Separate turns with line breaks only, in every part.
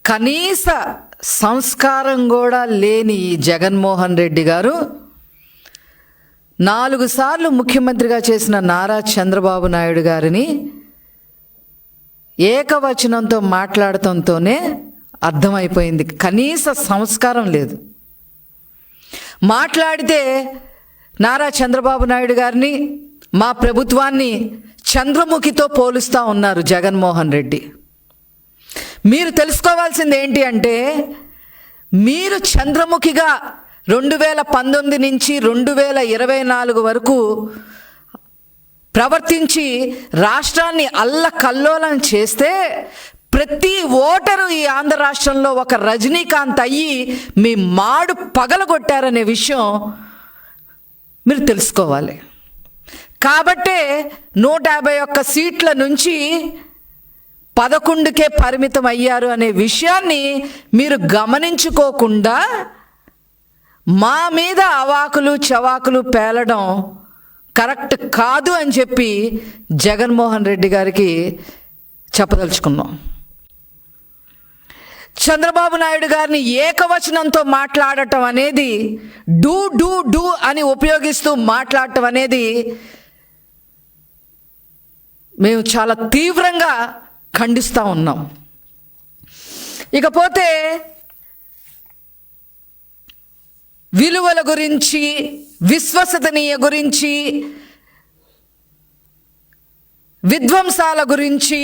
కనీస సంస్కారం కూడా లేని ఈ జగన్మోహన్ రెడ్డి గారు 4 సార్లు ముఖ్యమంత్రిగా చేసిన నారా చంద్రబాబు నాయుడు గారిని ఏకవచనంతో మాట్లాడటంతోనే అర్థమైపోయింది, కనీస సంస్కారం లేదు. మాట్లాడితే నారా చంద్రబాబు నాయుడు గారిని, మా ప్రభుత్వాన్ని చంద్రముఖితో పోలుస్తూ ఉన్నారు జగన్మోహన్ రెడ్డి. మీరు తెలుసుకోవాల్సింది ఏంటి అంటే, మీరు చంద్రముఖిగా 2019 నుంచి 2024 వరకు ప్రవర్తించి రాష్ట్రాన్ని అల్లకల్లోలం చేస్తే ప్రతి ఓటరు ఈ ఆంధ్ర రాష్ట్రంలో ఒక రజనీకాంత్ అయ్యి మీ మాడు పగలగొట్టారనే విషయం మీరు తెలుసుకోవాలి. కాబట్టే 151 సీట్ల నుంచి 11కే పరిమితం అయ్యారు అనే విషయాన్ని మీరు గమనించుకోకుండా మా మీద అవాకులు చవాకులు పేలడం కరెక్ట్ కాదు అని చెప్పి జగన్మోహన్ రెడ్డి గారికి చెప్పదలుచుకున్నాం. చంద్రబాబు నాయుడు గారిని ఏకవచనంతో మాట్లాడటం అనేది, డూ డూ డూ అని ఉపయోగిస్తూ మాట్లాడటం అనేది మేము చాలా తీవ్రంగా ఖండిస్తూ ఉన్నాం. ఇకపోతే విలువల గురించి, విశ్వసనీయ గురించి, విధ్వంసాల గురించి,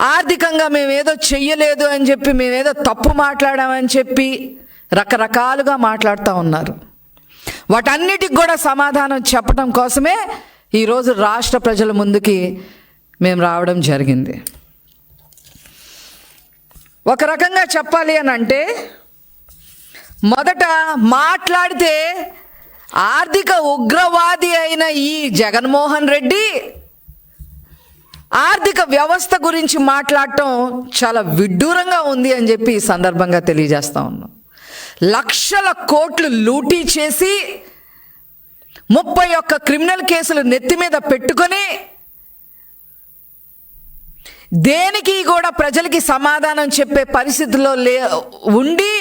ఆర్థికంగా మేమేదో చెయ్యలేదు అని చెప్పి, మేమేదో తప్పు మాట్లాడామని చెప్పి రకరకాలుగా మాట్లాడుతూ ఉన్నారు. వాటన్నిటికి కూడా సమాధానం చెప్పడం కోసమే ఈరోజు రాష్ట్ర ప్రజల ముందుకి మేము రావడం జరిగింది. ఒక రకంగా చెప్పాలి అని అంటే, మొదట మాట్లాడితే ఆర్థిక ఉగ్రవాది అయిన ఈ జగన్మోహన్ రెడ్డి ఆర్థిక వ్యవస్థ గురించి మాట్లాడటం చాలా విడ్డూరంగా ఉంది అని చెప్పి ఈ సందర్భంగా తెలియజేస్తా ఉన్నాం. లక్షల కోట్లు లూటీ చేసి 31 క్రిమినల్ కేసులు నెత్తి మీద పెట్టుకొని దేనికి కూడా ప్రజలకి సమాధానం చెప్పే పరిస్థితుల్లో ఉండి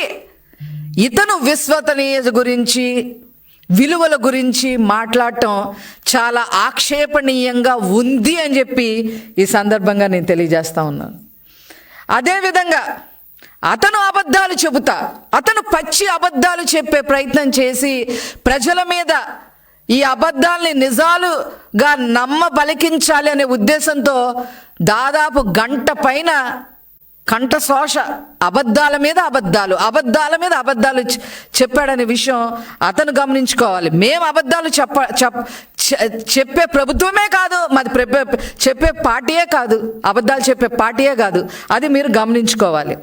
ఇతను విశ్వసనీయత గురించి, విలువల గురించి మాట్లాడటం చాలా ఆక్షేపణీయంగా ఉంది అని చెప్పి ఈ సందర్భంగా నేను తెలియజేస్తా ఉన్నాను. అదేవిధంగా అతను అబద్ధాలు చెబుతా, అతను పచ్చి అబద్ధాలు చెప్పే ప్రయత్నం చేసి ప్రజల మీద ఈ అబద్ధాలని నిజాలుగా బలికించాలి అనే ఉద్దేశంతో దాదాపు గంట పైన కంఠశోష అబద్ధాల మీద అబద్ధాలు చెప్పాడనే విషయం అతను గమనించుకోవాలి. మేము అబద్ధాలు చెప్పే ప్రభుత్వమే కాదు, మాది చెప్పే పార్టీయే కాదు, అబద్ధాలు చెప్పే పార్టీయే కాదు, అది మీరు గమనించుకోవాలి.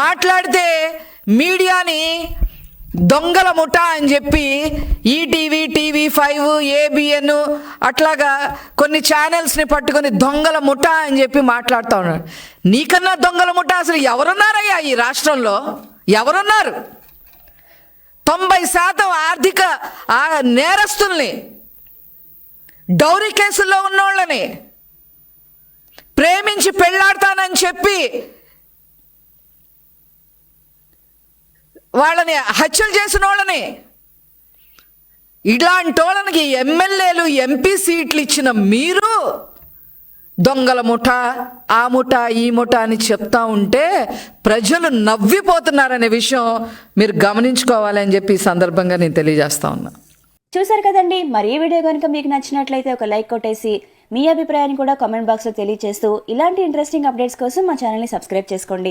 మాట్లాడితే మీడియాని దొంగల ముఠా అని చెప్పి ఈటీవీ, TV5, ABN అట్లాగా కొన్ని ఛానల్స్ని పట్టుకొని దొంగల ముఠా అని చెప్పి మాట్లాడుతూ ఉన్నాడు. నీకన్నా దొంగల ముఠా అసలు ఎవరున్నారయ్యా ఈ రాష్ట్రంలో? ఎవరున్నారు? 90% ఆర్థిక నేరస్తుల్ని, డౌరీ కేసుల్లో ఉన్నోళ్ళని, ప్రేమించి పెళ్ళాడతానని చెప్పి వాళ్ళని హత్యలు చేసిన వాళ్ళని, ఇలాంటి వాళ్ళకి ఎమ్మెల్యేలు, MP సీట్లు ఇచ్చిన మీరు దొంగల ముఠా, ఆ ముఠా, ఈ ముఠా అని చెప్తా ఉంటే ప్రజలు నవ్విపోతున్నారనే విషయం మీరు గమనించుకోవాలని చెప్పి ఈ సందర్భంగా నేను తెలియజేస్తా ఉన్నా.
చూసారు కదండి, మరి ఈ వీడియో కనుక మీకు నచ్చినట్లయితే ఒక లైక్ కొట్టేసి మీ అభిప్రాయాన్ని కూడా కామెంట్ బాక్స్లో తెలియజేస్తూ ఇలాంటి ఇంట్రెస్టింగ్ అప్డేట్స్ కోసం మా ఛానల్ని సబ్స్క్రైబ్ చేసుకోండి.